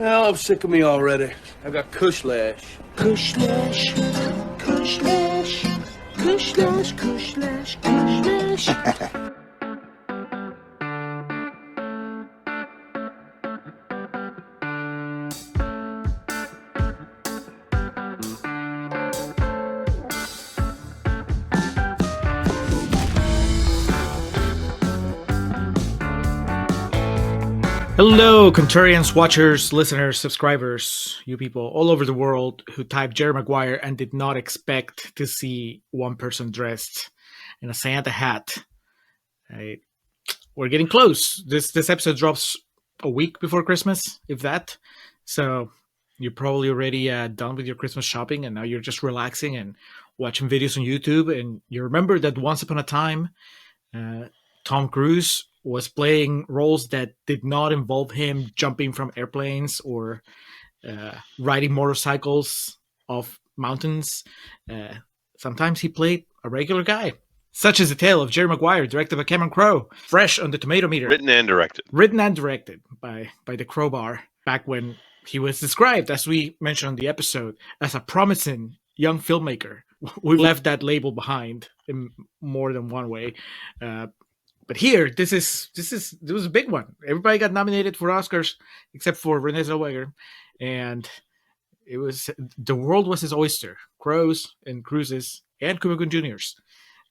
Well, I'm sick of me already. I got Kushlash. Kushlash, Kushlash, Kushlash, Kushlash, Kushlash. Hello, Contrarians, watchers, listeners, subscribers, you people all over the world who typed Jerry Maguire and did not expect to see one person dressed in a Santa hat. We're getting close. This episode drops a week before Christmas, if that. So you're probably already done with your Christmas shopping, and now you're just relaxing and watching videos on YouTube. And you remember that once upon a time, Tom Cruise was playing roles that did not involve him jumping from airplanes or riding motorcycles off mountains. Sometimes he played a regular guy. Such is the tale of Jerry Maguire, directed by Cameron Crowe, fresh on the Tomatometer. Written and directed by the Crowbar, back when he was described, as we mentioned on the episode, as a promising young filmmaker. We left that label behind in more than one way. But here, this was a big one. Everybody got nominated for Oscars except for Renée Zellweger, and it was the world was his oyster. Crows and Cruises and Cuba Gooding Juniors.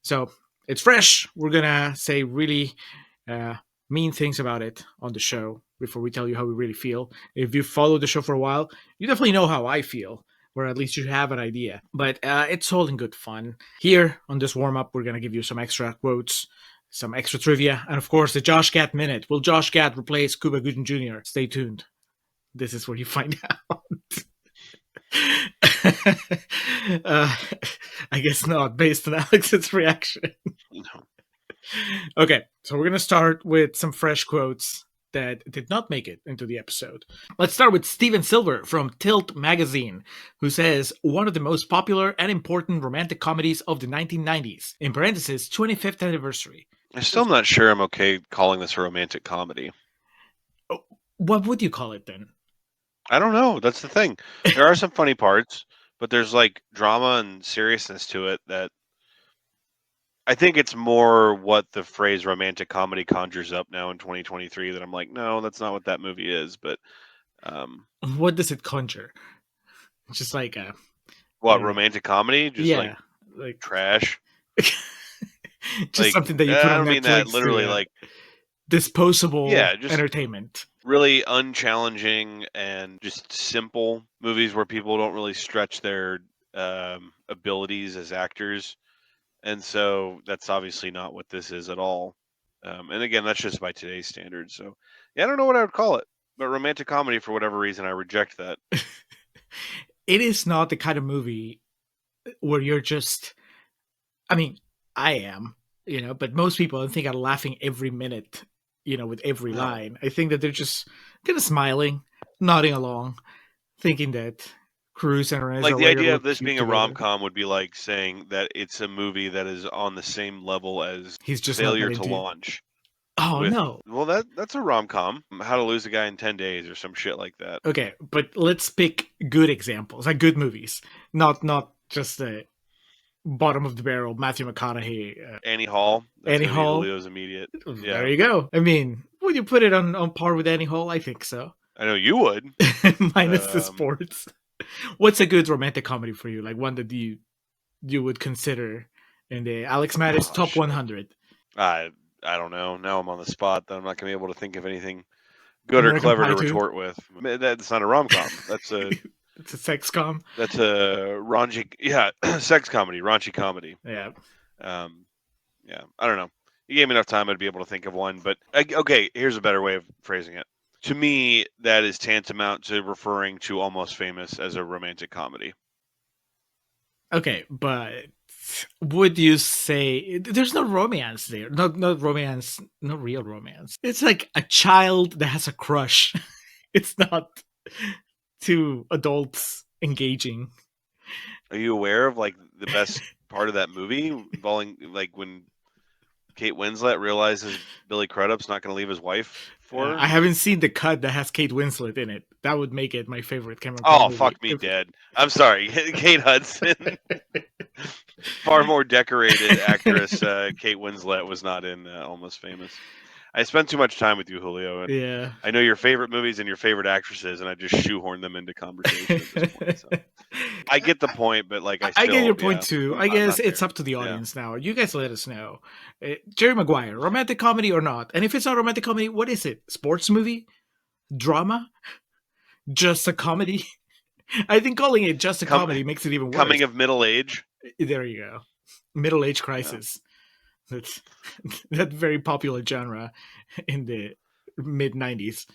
So it's fresh. We're gonna say really mean things about it on the show before we tell you how we really feel. If you followed the show for a while, you definitely know how I feel, or at least you have an idea. But it's all in good fun. Here on this warm up, we're gonna give you some extra quotes, some extra trivia, and of course the Josh Gad Minute. Will Josh Gad replace Cuba Gooding Jr.? Stay tuned. This is where you find out. I guess not, based on Alex's reaction. No. Okay, so we're going to start with some fresh quotes that did not make it into the episode. Let's start with Steven Silver from Tilt magazine, who says, one of the most popular and important romantic comedies of the 1990s, in parentheses, 25th anniversary. I'm still not sure I'm okay calling this a romantic comedy. What would you call it then? I don't know. That's the thing. There are some funny parts, but there's like drama and seriousness to it that I think it's more what the phrase romantic comedy conjures up now in 2023 that I'm like, no, that's not what that movie is. But what does it conjure? Just like a romantic comedy? Just like trash. Just like, something that you put on Netflix. I don't mean that literally, like disposable entertainment. Really unchallenging and just simple movies where people don't really stretch their abilities as actors. And so that's obviously not what this is at all. And again, that's just by today's standards. So yeah, I don't know what I would call it, but romantic comedy, for whatever reason, I reject that. It is not the kind of movie where you're just, I mean, I am, but most people, I think, are laughing every minute, with every line. I think that they're just kind of smiling, nodding along, thinking that Cruise and Renée like the Zellweger idea of this being together. A rom-com would be like saying that it's a movie that is on the same level as He's just Failure to Launch. Oh, no. Well, that's a rom-com. How to Lose a Guy in 10 Days or some shit like that. Okay, but let's pick good examples, like good movies, not just the bottom of the barrel Matthew McConaughey. Annie Hall. Annie Hall. Leo's immediate. Yeah. There you go. I mean, would you put it on par with Annie Hall? I think so. I know you would. Minus the sports. What's a good romantic comedy for you? Like one that you would consider in the Alex Mattis top 100? I don't know. Now I'm on the spot that I'm not going to be able to think of anything good or clever to retort with. That's not a rom-com. That's a... It's a sex com. That's a raunchy, sex comedy, raunchy comedy. Yeah. Yeah. I don't know. You gave me enough time, I'd be able to think of one. But okay, here's a better way of phrasing it. To me, that is tantamount to referring to Almost Famous as a romantic comedy. Okay, but would you say there's no romance there? Not romance, no real romance. It's like a child that has a crush. It's not two adults engaging. Are you aware of like the best part of that movie involving like when Kate Winslet realizes Billy Crudup's not going to leave his wife for her? I haven't seen the cut that has Kate Winslet in it. That would make it my favorite Cameron Crowe Oh, movie. fuck me dead. I'm sorry. Kate Hudson. Far more decorated actress Kate Winslet was not in Almost Famous. I spent too much time with you, Julio, and Yeah. I know your favorite movies and your favorite actresses, and I just shoehorn them into conversation at this point. So. I get the point, but like I get your point yeah, too. I'm I guess not it's there. up to the audience now. You guys let us know. Jerry Maguire, romantic comedy or not? And if it's not romantic comedy, what is it? Sports movie? Drama? Just a comedy? I think calling it just a comedy makes it even worse. Coming of middle age. There you go. Middle age crisis. That's that very popular genre in the mid 90s.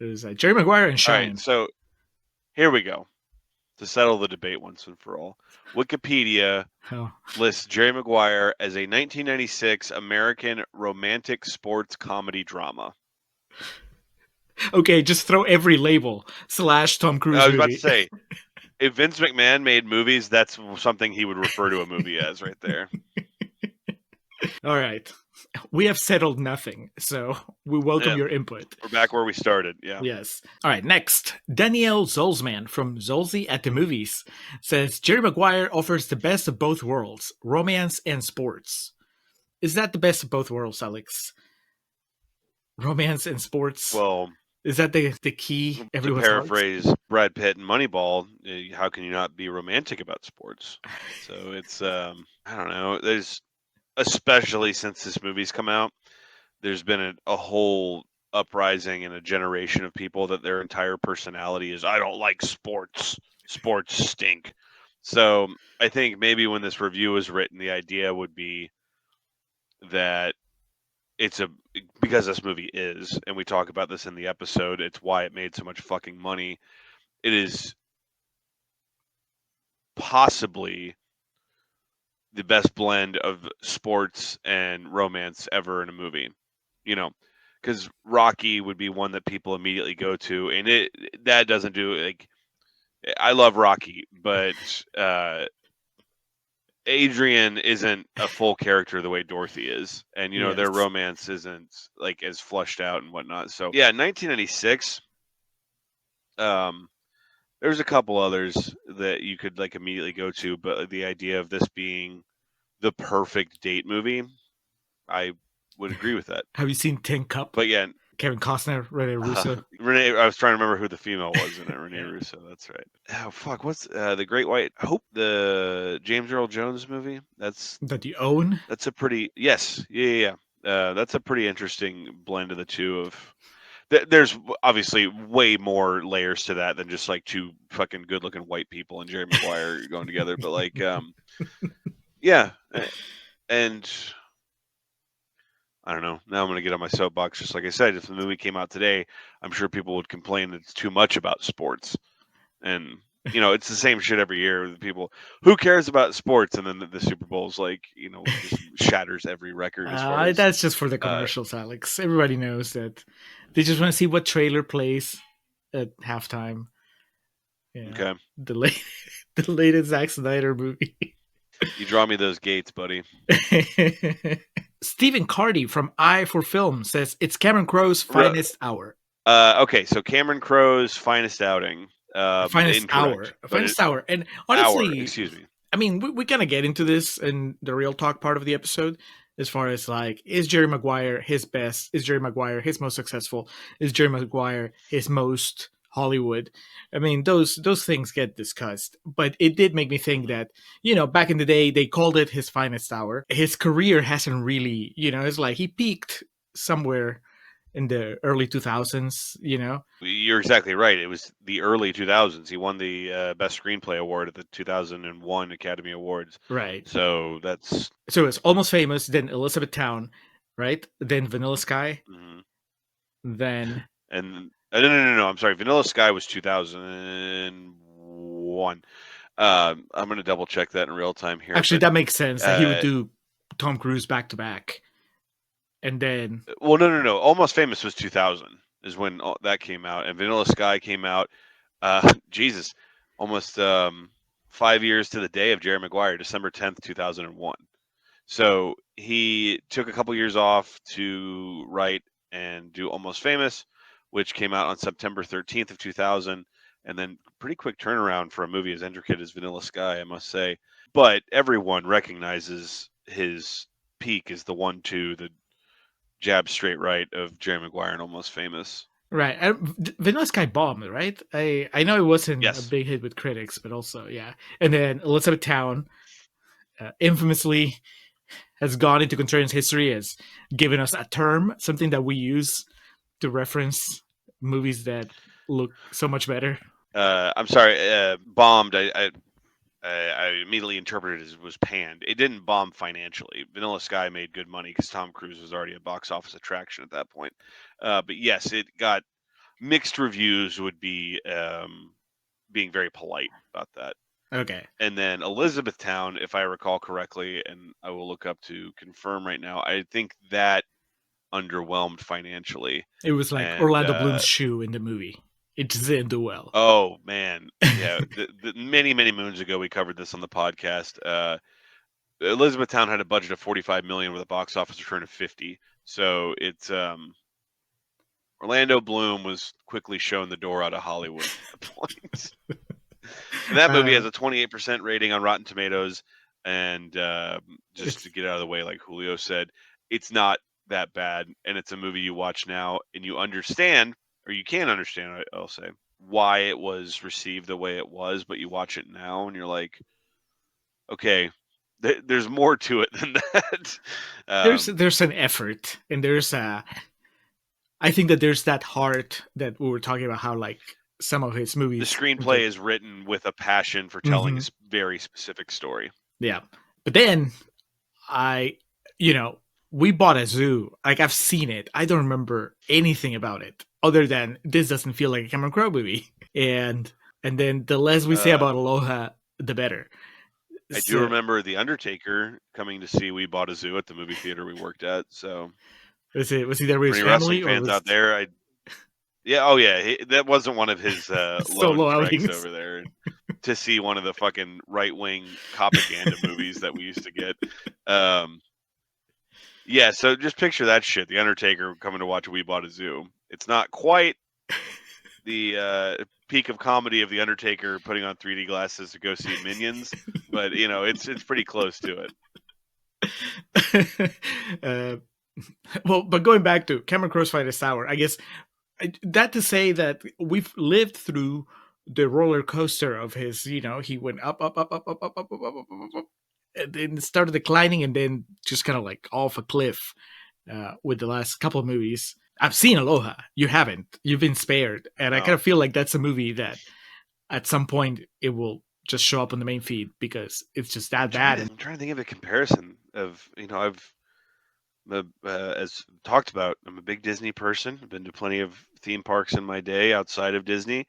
It was Jerry Maguire and Shine. All right, so here we go. To settle the debate once and for all, Wikipedia lists Jerry Maguire as a 1996 American romantic sports comedy drama. Okay, just throw every label / Tom Cruise. I was about to say, if Vince McMahon made movies, that's something he would refer to a movie as right there. All right. We have settled nothing, so we welcome your input. We're back where we started, yeah. Yes. All right, next. Danielle Zolzman from Zolzy at the Movies says, Jerry Maguire offers the best of both worlds, romance and sports. Is that the best of both worlds, Alex? Romance and sports? Well, is that the key? To paraphrase Brad Pitt and Moneyball, how can you not be romantic about sports? So it's, I don't know, there's, especially since this movie's come out, there's been a whole uprising in a generation of people that their entire personality is, I don't like sports. Sports stink. So I think maybe when this review was written, the idea would be that because this movie is, and we talk about this in the episode, it's why it made so much fucking money. It is possibly the best blend of sports and romance ever in a movie, because Rocky would be one that people immediately go to, and that doesn't do, like, I love Rocky, but Adrian isn't a full character the way Dorothy is, and their romance isn't like as flushed out and whatnot. So yeah, 1996. There's a couple others that you could like immediately go to, but the idea of this being the perfect date movie, I would agree with that. Have you seen Tin Cup? But yeah, Kevin Costner, Renée Russo. Renee, I was trying to remember who the female was in it. Renée Russo, that's right. Oh fuck, what's the Great White Hope? The James Earl Jones movie. That you own. That's a pretty yeah. That's a pretty interesting blend of the two. Of there's obviously way more layers to that than just like two fucking good-looking white people and Jerry Maguire going together. But like, yeah, and. I don't know. Now I'm going to get on my soapbox. Just like I said, if the movie came out today, I'm sure people would complain that it's too much about sports. And, it's the same shit every year. People, who cares about sports? And then the Super Bowl's like, just shatters every record. That's just for the commercials, Alex. Everybody knows that. They just want to see what trailer plays at halftime. Yeah. Okay. The latest Zack Snyder movie. You draw me those gates, buddy. Stephen Cardy from Eye for Film says it's Cameron Crowe's finest hour. Okay, so Cameron Crowe's finest outing. Finest hour. Finest hour. And honestly, excuse me. I mean, we kind of get into this in the real talk part of the episode, as far as like, is Jerry Maguire his best? Is Jerry Maguire his most successful? Is Jerry Maguire his most Hollywood? I mean, those things get discussed, but it did make me think that, back in the day, they called it his finest hour. His career hasn't really, it's like he peaked somewhere in the early 2000s, You're exactly right. It was the early 2000s. He won the Best Screenplay Award at the 2001 Academy Awards. Right. So it's Almost Famous, then Elizabethtown, right? Then Vanilla Sky. Mm-hmm. Then... And... No. I'm sorry. Vanilla Sky was 2001. I'm going to double check that in real time here. Actually, that makes sense. That he would do Tom Cruise back to back, and then. Well, no. Almost Famous was 2000 is when that came out, and Vanilla Sky came out. Jesus, almost 5 years to the day of Jerry Maguire, December 10th, 2001. So he took a couple years off to write and do Almost Famous, which came out on September 13th of 2000, and then pretty quick turnaround for a movie as intricate as Vanilla Sky, I must say. But everyone recognizes his peak as the 1-2, the jab straight right of Jerry Maguire and Almost Famous. Right. Vanilla Sky bombed, right? I know it wasn't a Yes. big hit with critics, but also, yeah. And then Elizabethtown, infamously, has gone into Contrarians history as giving us a term, something that we use to reference movies that look so much better. I'm sorry, bombed. I immediately interpreted it as was panned. It didn't bomb financially. Vanilla Sky made good money because Tom Cruise was already a box office attraction at that point. But yes, it got mixed reviews. Would be being very polite about that. Okay. And then Elizabethtown, if I recall correctly, and I will look up to confirm right now, I think that underwhelmed financially. It was like And, Orlando Bloom's shoe in the movie. It just didn't do well. Oh man, yeah. Many moons ago, we covered this on the podcast. Elizabethtown had a budget of $45 million with a box office return of 50. So it's Orlando Bloom was quickly shown the door out of Hollywood at that point. And that movie has a 28% rating on Rotten Tomatoes, and just to get out of the way, like Julio said, it's not that bad, and it's a movie you watch now, and you understand, or you can understand, I'll say, why it was received the way it was, but you watch it now, and you're like, okay, there's more to it than that. There's an effort, and I think that there's that heart that we were talking about, how like some of his movies. The screenplay is written with a passion for telling a very specific story. Yeah. But then we bought a zoo. Like, I've seen it. I don't remember anything about it other than this doesn't feel like a Cameron Crowe movie. And then the less we say about Aloha, the better. I do remember The Undertaker coming to see We Bought a Zoo at the movie theater we worked at. So was he there with his any family? wrestling fans out there, that wasn't one of his Solo lone outings treks over there to see one of the fucking right-wing propaganda movies that we used to get. Yeah, so just picture that shit. The Undertaker coming to watch We Bought a Zoo. It's not quite the peak of comedy of The Undertaker putting on 3D glasses to go see Minions, but it's pretty close to it. Well, but going back to Cameron Crowe's Finest Hour, I guess that to say that we've lived through the roller coaster of his, he went up, and then started declining, and then just kind of like off a cliff with the last couple of movies. I've seen Aloha. You haven't. You've been spared. And I kind of feel like that's a movie that at some point it will just show up on the main feed because it's just that bad. I'm trying to think of a comparison of, as talked about, I'm a big Disney person. I've been to plenty of theme parks in my day outside of Disney.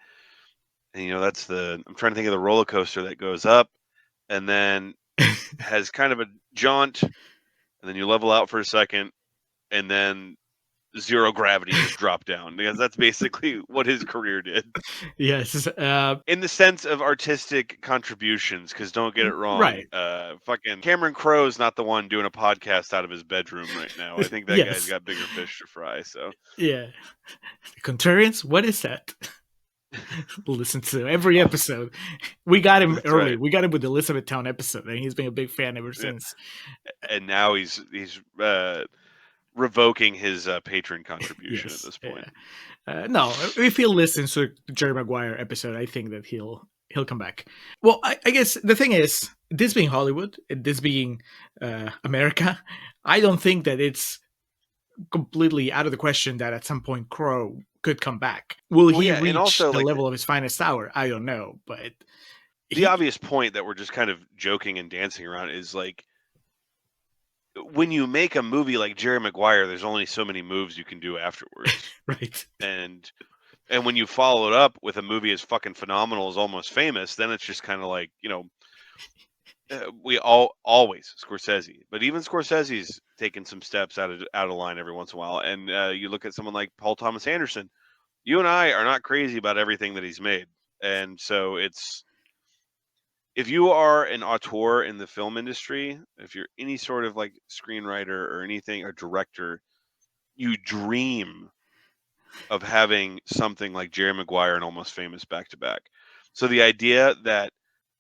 And, I'm trying to think of the roller coaster that goes up and then has kind of a jaunt, and then you level out for a second, and then zero gravity just drop down, because that's basically what his career did. Yes. In the sense of artistic contributions, because don't get it wrong. Right. Fucking Cameron Crowe's not the one doing a podcast out of his bedroom right now. I think that guy's got bigger fish to fry. So yeah. Contrarians, what is that? Listen to every episode. We got him early. Right. We got him with the Elizabethtown episode, and he's been a big fan ever since. And now he's revoking his patron contribution at this point. Yeah. No, if he listens to the Jerry Maguire episode, I think that he'll come back. Well, I guess the thing is, this being Hollywood, this being America, I don't think that it's completely out of the question that at some point Crowe could come back. Will he reach the level of his Finest Hour? I don't know, but the obvious point that we're just kind of joking and dancing around is like, when you make a movie like Jerry Maguire, there's only so many moves you can do afterwards. Right. And when you follow it up with a movie as fucking phenomenal as Almost Famous, then it's just kind of like, we always Scorsese, but even Scorsese's taken some steps out of line every once in a while. And you look at someone like Paul Thomas Anderson. You and I are not crazy about everything that he's made, and so it's if you are an auteur in the film industry, if you're any sort of like screenwriter or anything, or director, you dream of having something like Jerry Maguire and Almost Famous back to back. So the idea that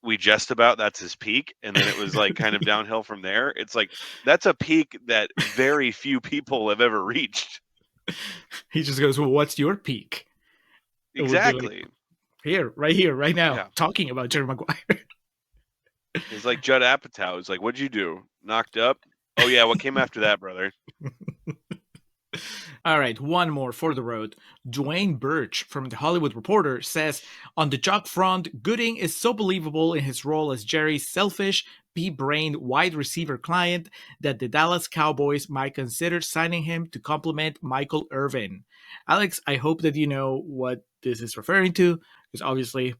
we jest about that's his peak, and then it was like kind of downhill from there. It's like that's a peak that very few people have ever reached. He just goes, "Well, what's your peak?" It would be like, Exactly. here, right now, Yeah. talking about Jerry Maguire. It's like Judd Apatow. It's like, what'd you do? Knocked up? Oh yeah, what came after that, brother? All right, one more for the road. Dwayne Birch from The Hollywood Reporter says, on the job front, Gooding is so believable in his role as Jerry's selfish, pea-brained wide receiver client that the Dallas Cowboys might consider signing him to complement Michael Irvin. Alex, I hope that you know what this is referring to, because obviously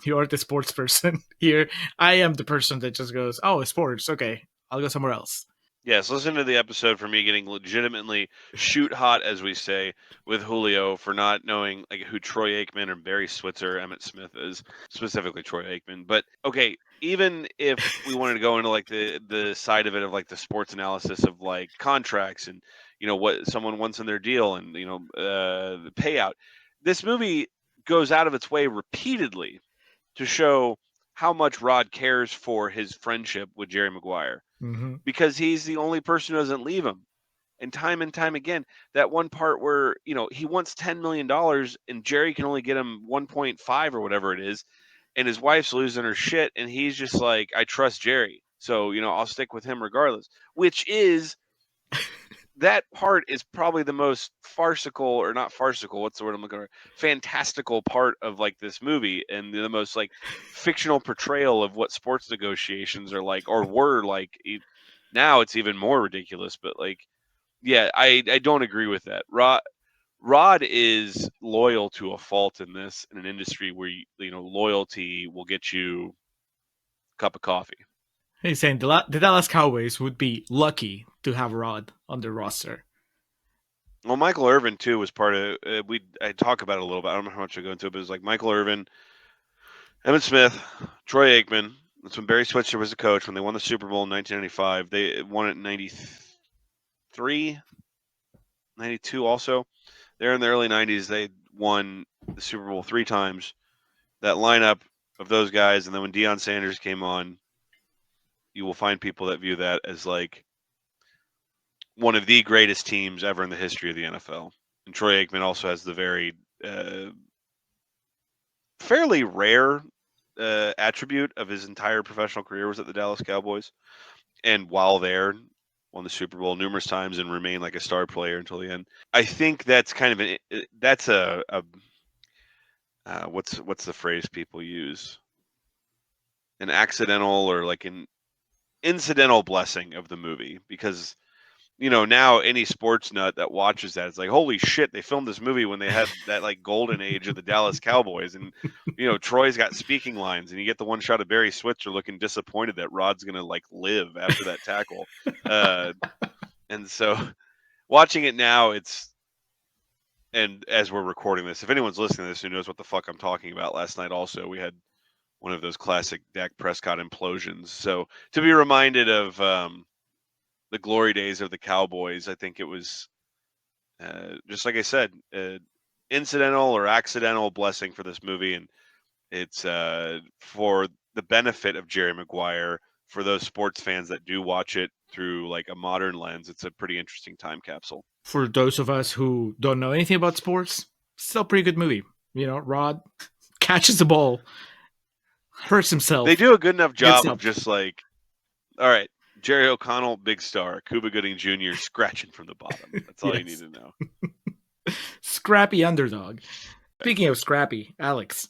you are the sports person here. I am the person that just goes, oh, sports, okay, I'll go somewhere else. Yes, listen to the episode for me getting legitimately shoot hot, as we say, with Julio for not knowing like who Troy Aikman or Barry Switzer, Emmitt Smith is, specifically Troy Aikman. But okay, even if we wanted to go into like the side of it of like the sports analysis of like contracts and what someone wants in their deal and the payout, this movie goes out of its way repeatedly to show how much Rod cares for his friendship with Jerry Maguire. Mm-hmm. Because he's the only person who doesn't leave him. And time again, that one part where, he wants $10 million and Jerry can only get him 1.5 or whatever it is. And his wife's losing her shit. And he's just like, I trust Jerry. So, I'll stick with him regardless, which is that part is probably the most farcical, or not farcical. What's the word I'm looking for? Fantastical part of like this movie, and the most like fictional portrayal of what sports negotiations are like, or were like. Now it's even more ridiculous, but like, yeah, I don't agree with that. Rod is loyal to a fault in this, in an industry where loyalty will get you a cup of coffee. He's saying the Dallas Cowboys would be lucky to have Rod on their roster. Well, Michael Irvin too was part of. I talk about it a little bit. I don't know how much I go into it, but it was like Michael Irvin, Emmitt Smith, Troy Aikman. That's when Barry Switzer was the coach. When they won the Super Bowl in 1995, they won it in 93, 92 also. There in the early 90s, they won the Super Bowl 3 times. That lineup of those guys, and then when Deion Sanders came on, you will find people that view that as like one of the greatest teams ever in the history of the NFL. And Troy Aikman also has the very fairly rare attribute of his entire professional career was at the Dallas Cowboys. And while there, won the Super Bowl numerous times and remained like a star player until the end. I think that's kind of that's a what's the phrase people use? An accidental or like an incidental blessing of the movie, because now any sports nut that watches that is like, holy shit, they filmed this movie when they had that like golden age of the Dallas Cowboys. And, Troy's got speaking lines, and you get the one shot of Barry Switzer looking disappointed that Rod's going to like live after that tackle. And so watching it now, and as we're recording this, if anyone's listening to this who knows what the fuck I'm talking about, last night also, we had one of those classic Dak Prescott implosions. So to be reminded of, the glory days of the Cowboys, I think it was just like I said, incidental or accidental blessing for this movie, and it's for the benefit of Jerry Maguire. For those sports fans that do watch it through like a modern lens, it's a pretty interesting time capsule. For those of us who don't know anything about sports, still a pretty good movie. Rod catches the ball, hurts himself. They do a good enough job of just like, all right, Jerry O'Connell, big star. Cuba Gooding Jr. scratching from the bottom. That's all you need to know. Scrappy underdog. Speaking of scrappy, Alex,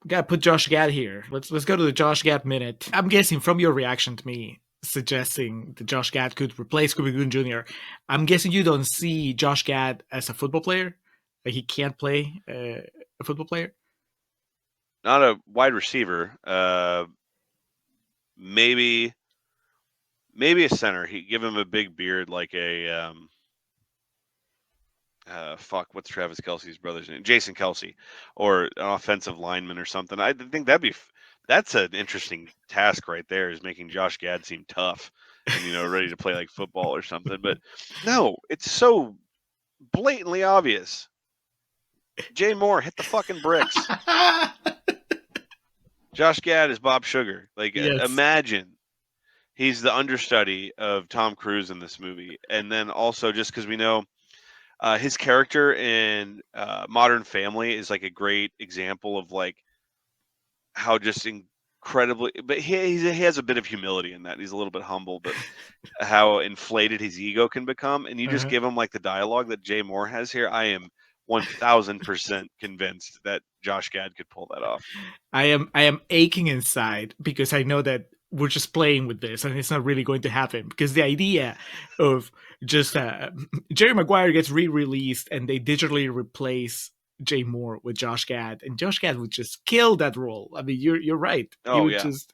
gotta put Josh Gad here. Let's go to the Josh Gad minute. I'm guessing from your reaction to me suggesting that Josh Gad could replace Cuba Gooding Jr., I'm guessing you don't see Josh Gad as a football player. Like he can't play a football player. Not a wide receiver. Maybe a center. He give him a big beard like a what's Travis Kelce's brother's name? Jason Kelce, or an offensive lineman or something. I think that'd be That's an interesting task right there, is making Josh Gad seem tough and ready to play like football or something. But no, it's so blatantly obvious. Jay Moore, hit the fucking bricks. Josh Gad is Bob Sugar. Like, Yes. imagine he's the understudy of Tom Cruise in this movie. And then also, just because we know his character in Modern Family is like a great example of like how just incredibly, but he has a bit of humility in that. He's a little bit humble, but how inflated his ego can become. And you just Uh-huh. give him like the dialogue that Jay Moore has here. I am 1000% convinced that Josh Gad could pull that off. I am aching inside because I know that we're just playing with this and it's not really going to happen, because the idea of just Jerry Maguire gets re-released and they digitally replace Jay Moore with Josh Gad, and Josh Gad would just kill that role. I mean, you're right. He Oh would yeah. just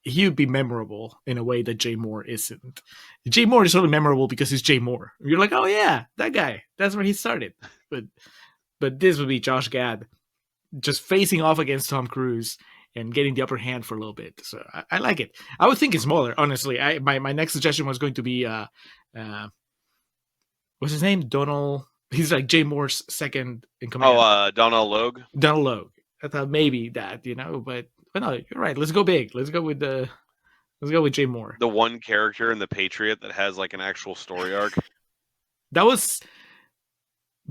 he would be memorable in a way that Jay Moore isn't. Jay Moore is only memorable because he's Jay Moore. You're like, oh yeah, that guy. That's where he started. But this would be Josh Gad just facing off against Tom Cruise and getting the upper hand for a little bit. So I like it. I would think it's smaller, honestly. My next suggestion was going to be what's his name? Donald. He's like Jay Moore's second in command. Oh, Donald Logue. Donald Logue. I thought maybe that, but no, you're right. Let's go big. Let's go with Jay Moore. The one character in The Patriot that has like an actual story arc. That was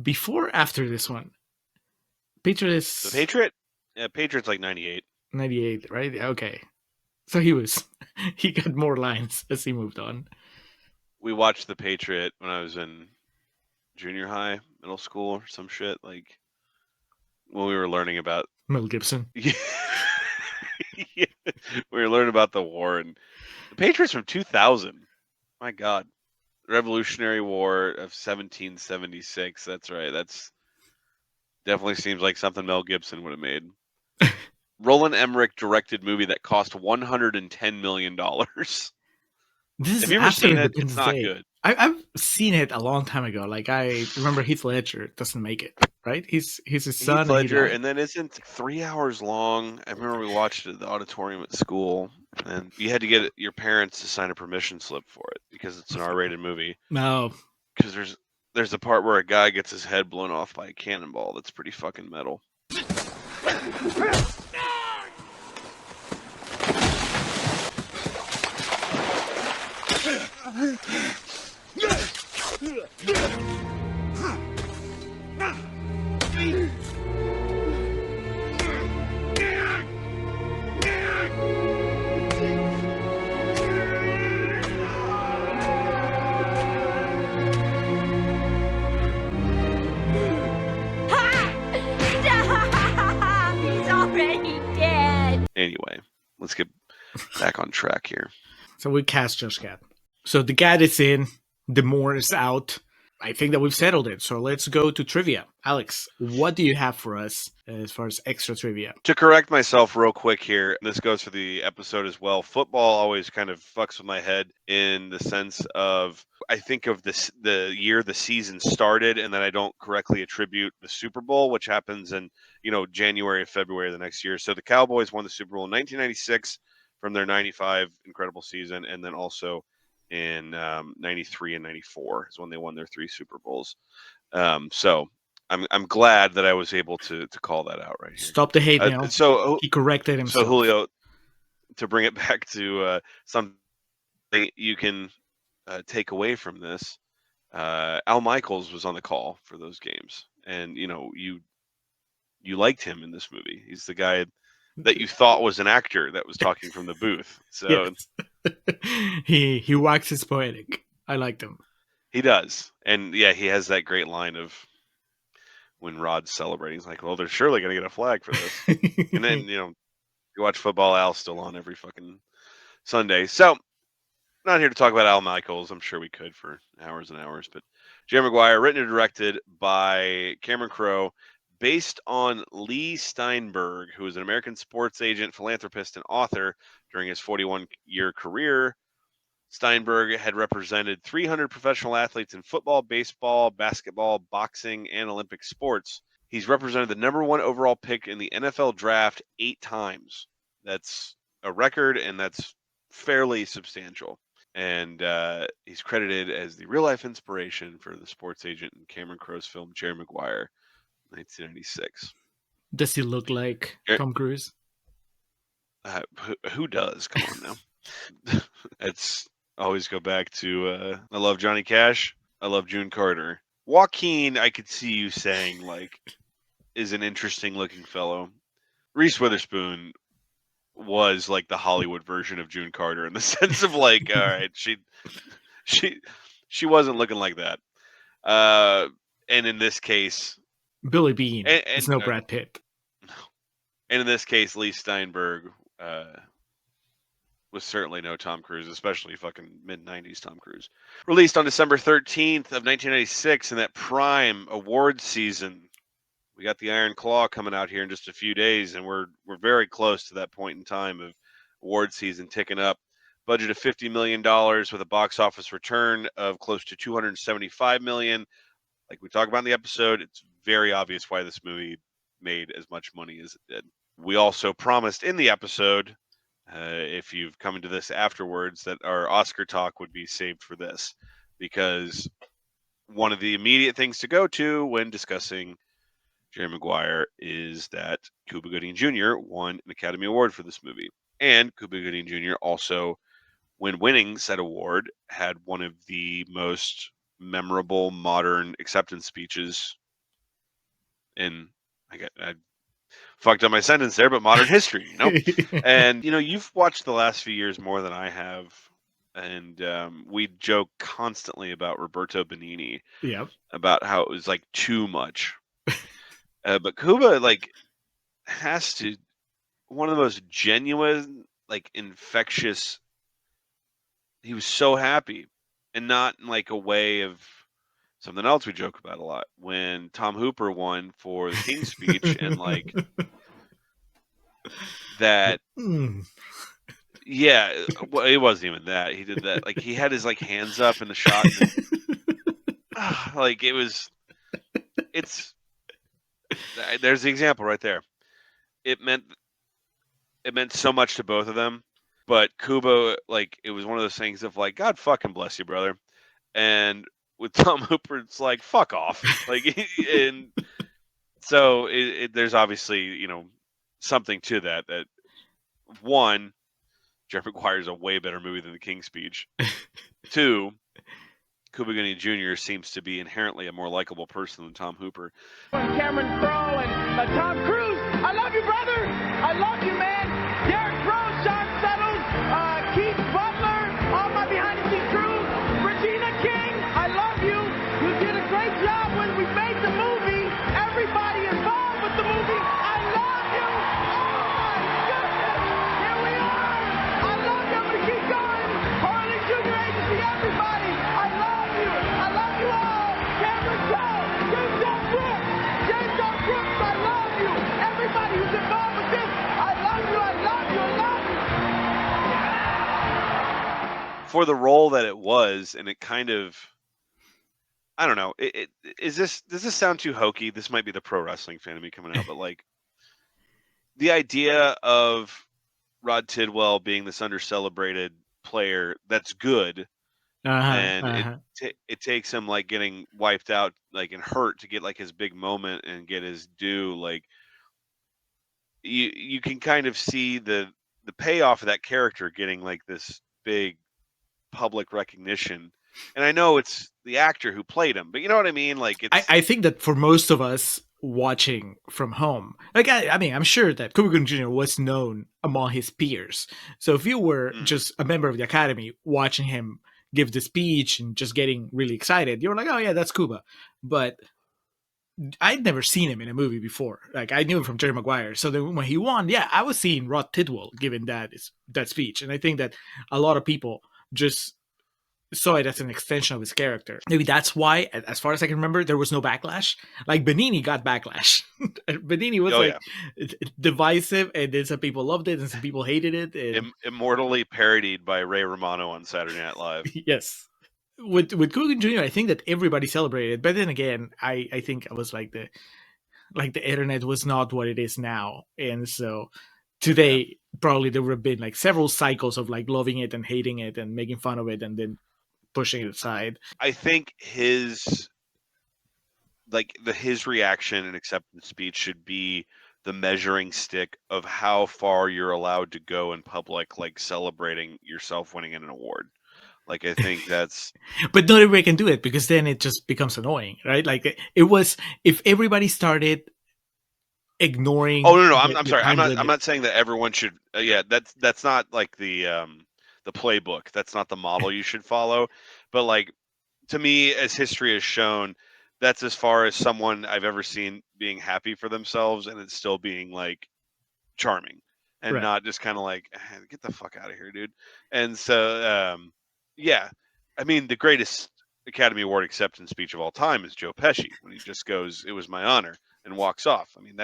before or after this one? Patriots. The Patriot? Yeah, Patriot's like 98. 98, right? Okay. So he got more lines as he moved on. We watched The Patriot when I was in junior high, middle school, or some shit, like when we were learning about Mel Gibson. Yeah. We were learning about the war, and The Patriot's from 2000. My God. Revolutionary War of 1776. That's right. That's definitely seems like something Mel Gibson would have made. Roland Emmerich directed movie that cost $110 million. This Have you ever seen it? It's not good. I've seen it a long time ago. Like, I remember Heath Ledger doesn't make it, right? He's his son. Heath Ledger, and then isn't 3 hours long. I remember we watched it at the auditorium at school, and you had to get your parents to sign a permission slip for it because it's an R-rated movie. No, because there's a part where a guy gets his head blown off by a cannonball. That's pretty fucking metal. He's already dead. Anyway, let's get back on track here. So we cast Josh Gad. So the Gad is in, the Moore is out. I think that we've settled it. So let's go to trivia. Alex, what do you have for us as far as extra trivia? To correct myself real quick here, and this goes for the episode as well, football always kind of fucks with my head in the sense of I think of the year the season started, and then I don't correctly attribute the Super Bowl, which happens in January, February of the next year. So the Cowboys won the Super Bowl in 1996 from their 95 incredible season, and then also in 93 and 94 is when they won their 3 Super Bowls. So I'm glad that I was able to call that out right here. Stop the hate now. So he corrected himself. So Julio, to bring it back to something you can take away from this, Al Michaels was on the call for those games, and you liked him in this movie. He's the guy that you thought was an actor that was talking from the booth. So yes. he waxes poetic. I liked him. He does. And yeah, he has that great line of when Rod's celebrating, he's like, well, they're surely going to get a flag for this. And then, you watch football, Al's still on every fucking Sunday. So, not here to talk about Al Michaels. I'm sure we could for hours and hours. But Jerry Maguire, written and directed by Cameron Crowe, based on Lee Steinberg, who is an American sports agent, philanthropist, and author during his 41-year career. Steinberg had represented 300 professional athletes in football, baseball, basketball, boxing, and Olympic sports. He's represented the number 1 overall pick in the NFL draft 8 times. That's a record, and that's fairly substantial. And he's credited as the real-life inspiration for the sports agent in Cameron Crowe's film Jerry Maguire, 1996. Does he look like Tom Cruise? Who does? Come on now. It's always go back to I love Johnny Cash. I love June Carter. Joaquin, I could see you saying, like, is an interesting looking fellow. Reese Witherspoon was like the Hollywood version of June Carter in the sense of, like, all right, she wasn't looking like that. And in this case, Billy Bean. It's no Brad Pitt. And in this case, Lee Steinberg was certainly no Tom Cruise, especially fucking mid-90s Tom Cruise. Released on December 13th of 1996 in that prime award season. We got the Iron Claw coming out here in just a few days, and we're very close to that point in time of award season ticking up. Budget of $50 million with a box office return of close to $275 million. Like we talked about in the episode, it's very obvious why this movie made as much money as it did. We also promised in the episode, if you've come into this afterwards, that our Oscar talk would be saved for this, because one of the immediate things to go to when discussing Jerry Maguire is that Cuba Gooding Jr. won an Academy Award for this movie. And Cuba Gooding Jr. also, when winning said award, had one of the most memorable modern acceptance speeches in, I fucked up my sentence there, but modern history, you know? And, you know, you've watched the last few years more than I have. And we joke constantly about Roberto Benigni. Yep. About how it was, like, too much. But Cuba, like, has to, one of the most genuine, like, infectious, he was so happy. And not in, like, a way of something else we joke about a lot. When Tom Hooper won for the King's Speech, and, like, that, yeah, well, it wasn't even that. He did that, like, he had his, like, hands up in the shot. And, like, there's the example right there. It meant so much to both of them, but Kubo, like, it was one of those things of, like, God fucking bless you, brother. And with Tom Hooper, it's like, fuck off. Like, and so there's obviously, you know, something to that one, Jerry Maguire is a way better movie than The King's Speech. Two, Cuba Gooding Jr. seems to be inherently a more likable person than Tom Hooper. Cameron Crowe and Tom Cruise. I love you, brother. I love you, man. Derek Rose, Sean Settles, Keith Butler, all my behind-the-scenes crew. Regina King, I love you. You did a great job when we made the movie. Everybody involved with the movie. I love you. Oh, my goodness. Here we are. I love you. I'm going to keep going. Harley Junior Agency, everybody. I love you. I love you all. Cameron Crowe, James L. Brooks. James L. Brooks, I love you. Everybody who's involved with this, I love you. I love you. I love you. For the role that it was, and it kind of, I don't know, does this sound too hokey? This might be the pro wrestling fan of me coming out, but, like, the idea of Rod Tidwell being this under-celebrated player that's good, and it takes him, like, getting wiped out, like, and hurt to get, like, his big moment and get his due. Like, you can kind of see the payoff of that character getting, like, this big public recognition. And I know it's the actor who played him, but you know what I mean? Like, I think that for most of us watching from home, like, I mean, I'm sure that Cuba Gooding Jr. was known among his peers. So if you were just a member of the Academy watching him give the speech and just getting really excited, you were like, oh yeah, that's Cuba. But I'd never seen him in a movie before. Like, I knew him from Jerry Maguire. So then when he won, yeah, I was seeing Rod Tidwell giving that speech. And I think that a lot of people just saw it as an extension of his character. Maybe that's why, as far as I can remember, there was no backlash. Like, Benigni got backlash. Benigni was divisive, and then some people loved it and some people hated it. And... Immortally parodied by Ray Romano on Saturday Night Live. Yes. With Coogan Jr., I think that everybody celebrated. But then again, I think I was like like the internet was not what it is now, and so today probably there would have been like several cycles of like loving it and hating it and making fun of it and then pushing it aside. I think his reaction and acceptance speech should be the measuring stick of how far you're allowed to go in public, like celebrating yourself winning an award. Like, I think that's. But not everybody can do it, because then it just becomes annoying, right? Like it was, if everybody started ignoring. Oh no, I'm sorry. I'm not saying that everyone should. Yeah, that's not like the playbook. That's not the model you should follow. But like, to me, as history has shown, that's as far as someone I've ever seen being happy for themselves, and it's still being like charming and Right. not just kind of like, get the fuck out of here, dude. And so, yeah, I mean, the greatest Academy Award acceptance speech of all time is Joe Pesci, when he just goes, "It was my honor," and walks off. I mean,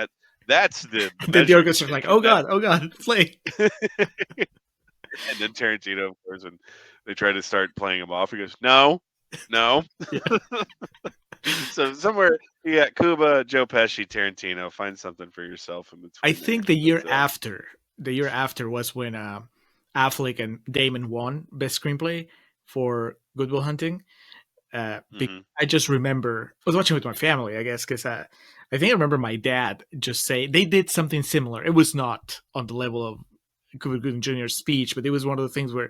that's the Then the orchestra's like, oh god, play. And then Tarantino, of course, when they try to start playing him off, he goes, no. So somewhere, Cuba, Joe Pesci, Tarantino, find something for yourself in between. I think the year after was when Affleck and Damon won Best Screenplay for Good Will Hunting. I just remember, I was watching with my family, I guess, because I think I remember my dad just say they did something similar. It was not on the level of Cuba Gooding Jr.'s speech, but it was one of the things where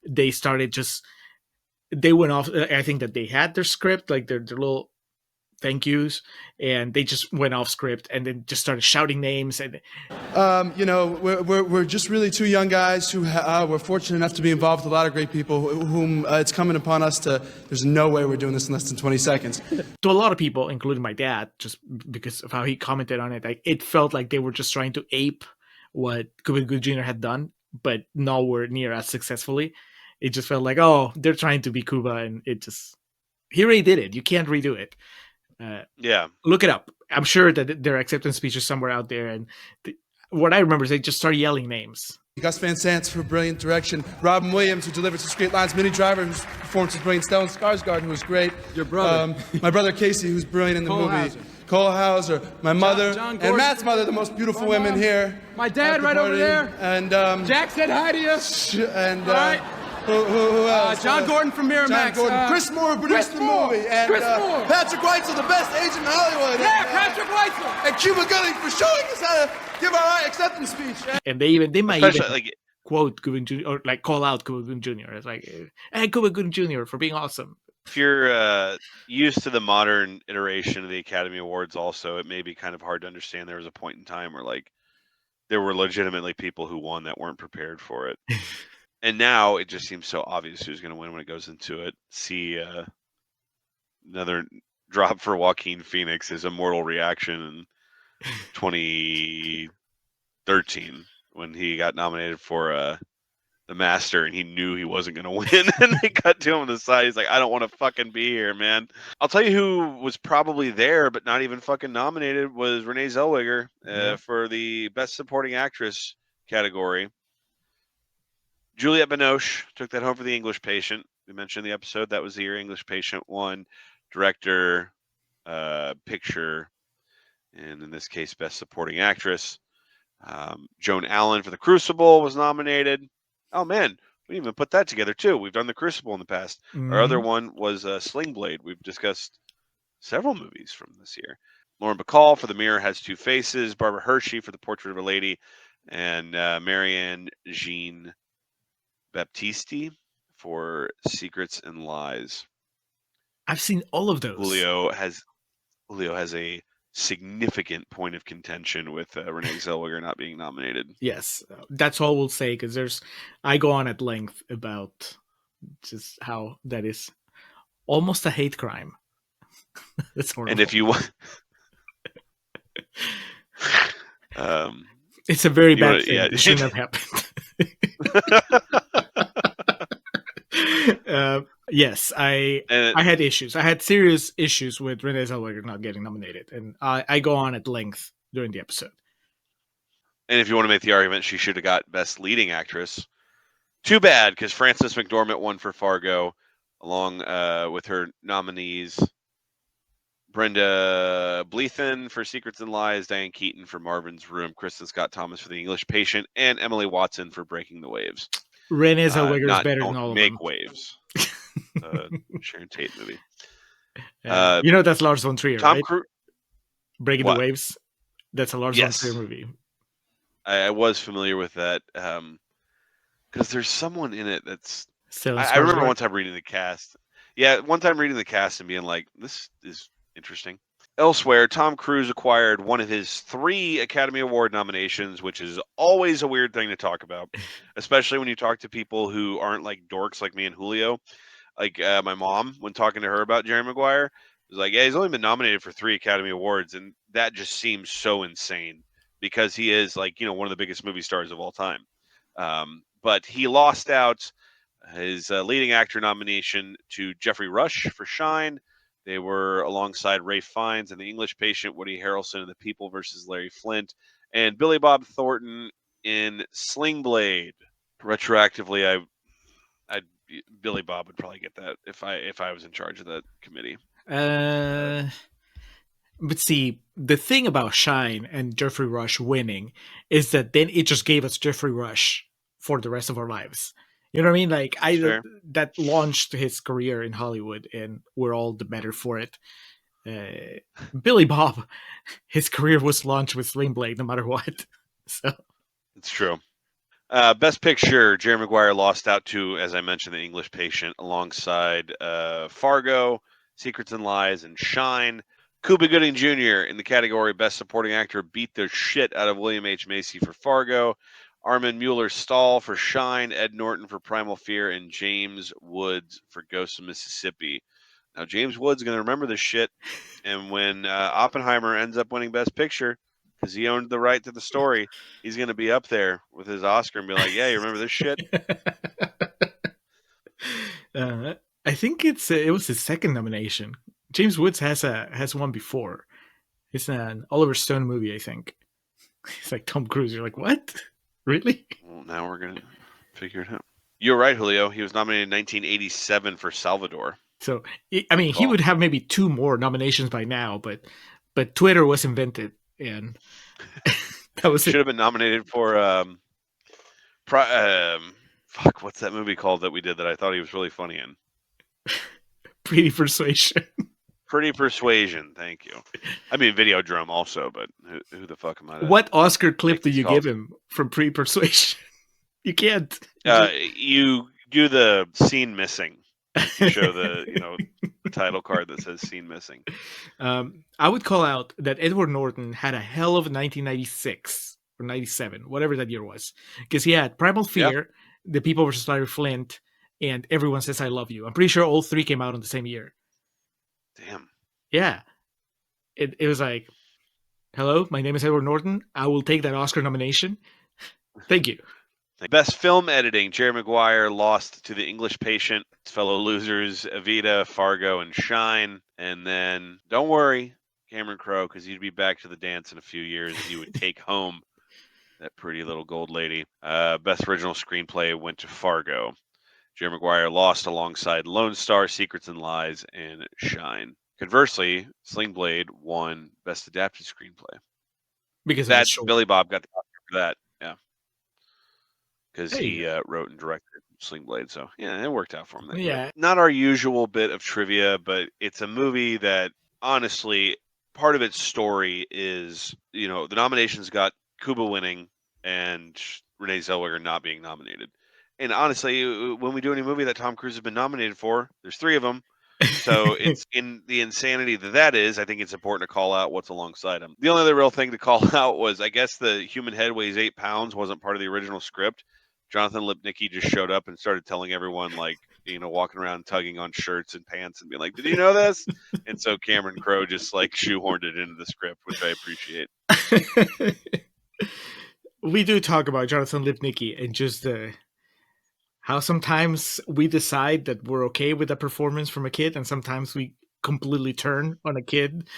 they started they went off. I think that they had their script, like their little thank yous, and they just went off script and then just started shouting names. And we're just really two young guys who were fortunate enough to be involved with a lot of great people whom it's coming upon us to. There's no way we're doing this in less than 20 seconds. To a lot of people, including my dad, just because of how he commented on it, like it felt like they were just trying to ape what Cuba Gooding Jr. had done, but nowhere near as successfully. It just felt like, oh, they're trying to be Cuba, and he already did it. You can't redo it. Look it up. I'm sure that their acceptance speech is somewhere out there, and what I remember is they just started yelling names. Gus Van Sant for brilliant direction. Robin Williams, who delivered some great lines. Minnie Driver, whose performance was brilliant. Stellan Skarsgård, who was great. Your brother. My brother Casey, who's brilliant in the movie. Hauser. Cole Hauser. My mother. John and Gordon. Matt's mother, the most beautiful women here. My dad at the right over party. there. And Jack said hi to you. And All right. who else? John Gordon from Miramax. John Gordon. Chris Moore produced the movie. And Chris Moore. Patrick Weitzel, the best agent in Hollywood. Yeah, and, Patrick Weitzel. And Cuba Gooding for showing us how to give our acceptance speech. And they might especially even quote Cuba Gooding Jr. or like call out Cuba Gooding Jr. It's like, hey, Cuba Gooding Jr. for being awesome. if you're used to the modern iteration of the Academy Awards, also, it may be kind of hard to understand. There was a point in time where like there were legitimately people who won that weren't prepared for it. And now it just seems so obvious who's going to win when it goes into it. See another drop for Joaquin Phoenix, his immortal reaction in 2013 when he got nominated for The Master and he knew he wasn't going to win. And they cut to him on the side. He's like, I don't want to fucking be here, man. I'll tell you who was probably there but not even fucking nominated was Renée Zellweger for the Best Supporting Actress category. Juliette Binoche took that home for The English Patient. We mentioned in the episode that was the year English Patient won director, picture, and in this case, Best Supporting Actress. Joan Allen for The Crucible was nominated. Oh, man, we didn't even put that together, too. We've done The Crucible in the past. Mm-hmm. Our other one was Sling Blade. We've discussed several movies from this year. Lauren Bacall for The Mirror Has Two Faces. Barbara Hershey for The Portrait of a Lady. And Marianne Jean Baptiste for Secrets and Lies. I've seen all of those. Julio has a significant point of contention with Renée Zellweger not being nominated. Yes, that's all we'll say, because I go on at length about just how that is almost a hate crime. That's horrible. And if you want, it's a very bad thing. It shouldn't have happened. Yes, I had issues. I had serious issues with Renée Zellweger not getting nominated, and I go on at length during the episode. And if you want to make the argument, she should have got Best Leading Actress. Too bad, because Frances McDormand won for Fargo, along with her nominees Brenda Bleethan for Secrets and Lies, Diane Keaton for Marvin's Room, Kristen Scott Thomas for The English Patient, and Emily Watson for Breaking the Waves. Renée Zellweger is Not better Don't than all of Make them. Waves. Sharon Tate movie. You know that's Lars von Trier, Tom right? Cruise. Breaking What? the Waves. That's a Lars Yes. von Trier movie. I was familiar with that because there's someone in it that's. Stellan I remember Skarsgård. one time reading the cast. Yeah, one time reading the cast and being like, "This is interesting." Elsewhere, Tom Cruise acquired one of his 3 Academy Award nominations, which is always a weird thing to talk about, especially when you talk to people who aren't like dorks like me and Julio. Like my mom, when talking to her about Jerry Maguire, was like, "Yeah, he's only been nominated for 3 Academy Awards," and that just seems so insane because he is like, one of the biggest movie stars of all time. But he lost out his leading actor nomination to Jeffrey Rush for Shine. They were alongside Ralph Fiennes in The English Patient, Woody Harrelson in The People versus Larry Flint, and Billy Bob Thornton in Sling Blade. Retroactively, Billy Bob would probably get that if I was in charge of that committee. But see, the thing about Shine and Jeffrey Rush winning is that then it just gave us Jeffrey Rush for the rest of our lives. You know what I mean? Like Fair. that launched his career in Hollywood, and we're all the better for it. Billy Bob, his career was launched with Sling Blade, no matter what. So it's true. Best Picture, Jerry Maguire lost out to, as I mentioned, The English Patient, alongside Fargo, Secrets and Lies, and Shine. Cuba Gooding Jr. in the category Best Supporting Actor beat the shit out of William H. Macy for Fargo, Armin Mueller-Stahl for Shine, Ed Norton for Primal Fear, and James Woods for Ghost of Mississippi. Now, James Woods is going to remember this shit, and when Oppenheimer ends up winning Best Picture, because he owned the right to the story, he's going to be up there with his Oscar and be like, "Yeah, you remember this shit?" I think it was his second nomination. James Woods has one before. It's an Oliver Stone movie, I think. It's like Tom Cruise. You're like, what? Really? Well, now we're going to figure it out. You're right, Julio. He was nominated in 1987 for Salvador. So, I mean, he would have maybe 2 more nominations by now, but Twitter was invented, and that was Should have been nominated for fuck, what's that movie called that we did that I thought he was really funny in? Pretty Persuasion. Pretty Persuasion, thank you. I mean, Videodrome also, but who the fuck am I? What Oscar clip make do these you calls? give him from Pretty Persuasion? You can't. You do the scene missing. You show the the title card that says scene missing. I would call out that Edward Norton had a hell of a 1996 or 97, whatever that year was, because he had Primal Fear, The People versus Larry Flint, and Everyone Says I Love You. I'm pretty sure all 3 came out on the same year. Damn. Yeah. It was like, hello, my name is Edward Norton. I will take that Oscar nomination. Thank you. Best film editing, Jerry Maguire lost to The English Patient, his fellow losers, Evita, Fargo, and Shine. And then, don't worry, Cameron Crowe, because he'd be back to the dance in a few years. He would take home that pretty little gold lady. Best original screenplay went to Fargo. Jerry Maguire lost alongside Lone Star, Secrets and Lies, and Shine. Conversely, Sling Blade won Best Adapted Screenplay. Because That Billy Bob got the Oscar for that, yeah. Because There you he wrote and directed Sling Blade, so yeah, it worked out for him. Yeah. Not our usual bit of trivia, but it's a movie that, honestly, part of its story is, the nominations got Kuba winning and Renée Zellweger not being nominated. And honestly, when we do any movie that Tom Cruise has been nominated for, there's 3 of them. So it's in the insanity that is, I think it's important to call out what's alongside him. The only other real thing to call out was, I guess the human head weighs 8 pounds wasn't part of the original script. Jonathan Lipnicki just showed up and started telling everyone, like, walking around tugging on shirts and pants and being like, "Did you know this?" And so Cameron Crowe just like shoehorned it into the script, which I appreciate. We do talk about Jonathan Lipnicki and just how sometimes we decide that we're okay with a performance from a kid, and sometimes we completely turn on a kid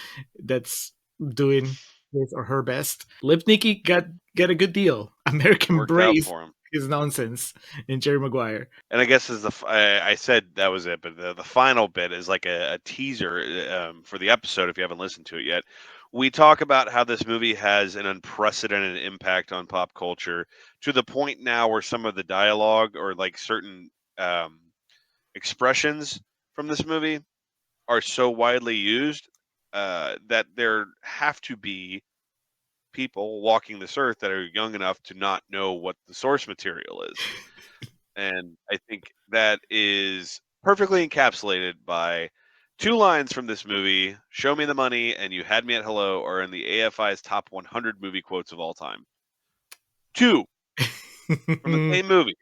that's doing his or her best. Lipnicki got a good deal. American Worked out Brave for him. his nonsense in Jerry Maguire. And I guess as I said that was it, but the final bit is like a teaser for the episode if you haven't listened to it yet. We talk about how this movie has an unprecedented impact on pop culture to the point now where some of the dialogue or like certain expressions from this movie are so widely used that there have to be people walking this earth that are young enough to not know what the source material is. And I think that is perfectly encapsulated by two lines from this movie: "Show me the money" and "You had me at hello" are in the AFI's top 100 movie quotes of all time. Two from the same movie.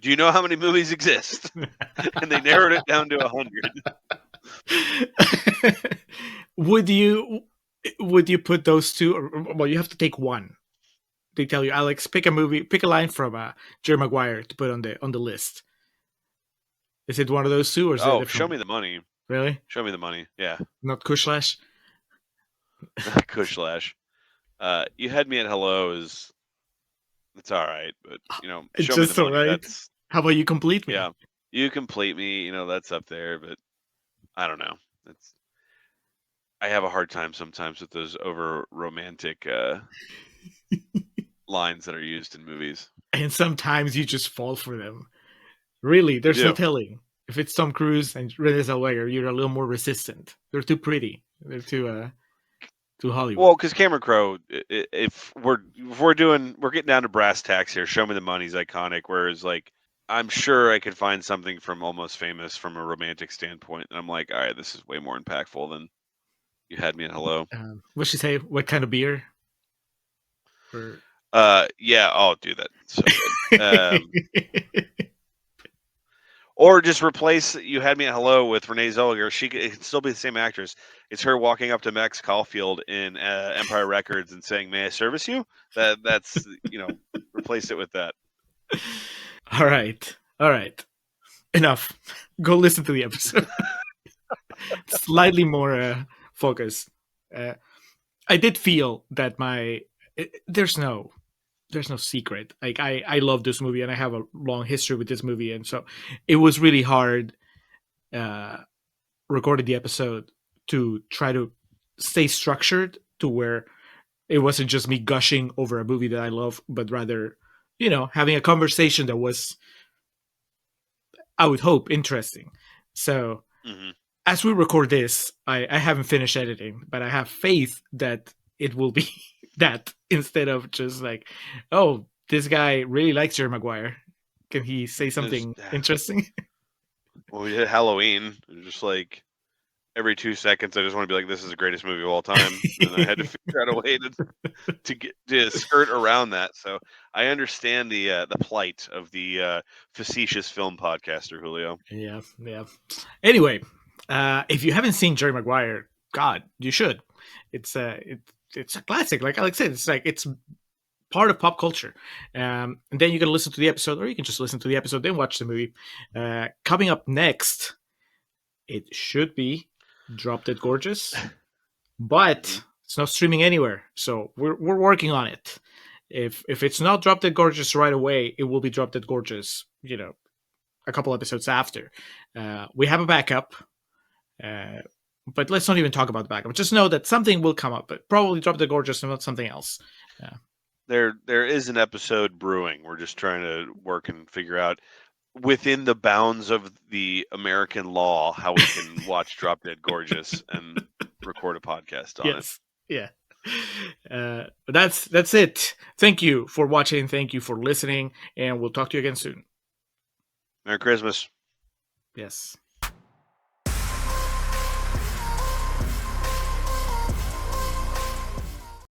Do you know how many movies exist? And they narrowed it down to 100. Would you put those two? Or, well, you have to take one. They tell you, Alex, pick a line from Jerry Maguire to put on the list. Is it one of those two, or is it Show me the money. Really? Show me the money. Yeah. Not Kushlash? Kushlash. You had me at hello it's all right, but It's show just me the money. all right. How about you complete me? Yeah. You complete me, that's up there, but I don't know. I have a hard time sometimes with those over romantic lines that are used in movies. And sometimes you just fall for them. Really, there's no telling. If it's Tom Cruise and Renée Zellweger, you're a little more resistant. They're too pretty. They're too Hollywood. Well, because Cameron Crowe, if we're getting down to brass tacks here, "Show me the money's" iconic. Whereas, like, I'm sure I could find something from Almost Famous from a romantic standpoint, and I'm like, all right, this is way more impactful than "You had me at hello." What'd she say? What kind of beer? Yeah, I'll do that. So good. Or just replace "You had me at hello" with Renée Zellweger. It can still be the same actress. It's her walking up to Max Caulfield in Empire Records and saying, "May I service you?" That's replace it with that. All right. Enough. Go listen to the episode. Slightly more focus. I did feel that there's no secret. Like I love this movie and I have a long history with this movie, and so it was really hard recording the episode to try to stay structured to where it wasn't just me gushing over a movie that I love, but rather, having a conversation that was, I would hope, interesting. So as we record this, I haven't finished editing, but I have faith that it will be that instead of just like, oh, this guy really likes Jerry Maguire. Can he say something interesting? When we did Halloween, it was just like every 2 seconds, I just want to be like, "This is the greatest movie of all time," and I had to figure out a way to skirt around that. So I understand the plight of the facetious film podcaster, Julio. Yeah. Anyway, if you haven't seen Jerry Maguire, God, you should. It's a classic. Like Alex said, it's part of pop culture. And then you can listen to the episode, or you can just listen to the episode, then watch the movie. Coming up next, it should be Drop Dead Gorgeous, but it's not streaming anywhere. So we're working on it. If it's not Drop Dead Gorgeous right away, it will be Drop Dead Gorgeous, a couple episodes after. We have a backup. But let's not even talk about the backup. Just know that something will come up, but probably Drop Dead Gorgeous and not something else. There is an episode brewing. We're just trying to work and figure out within the bounds of the American law how we can watch Drop Dead Gorgeous and record a podcast on it. Yeah. That's it. Thank you for watching. Thank you for listening, and we'll talk to you again soon. Merry Christmas. Yes.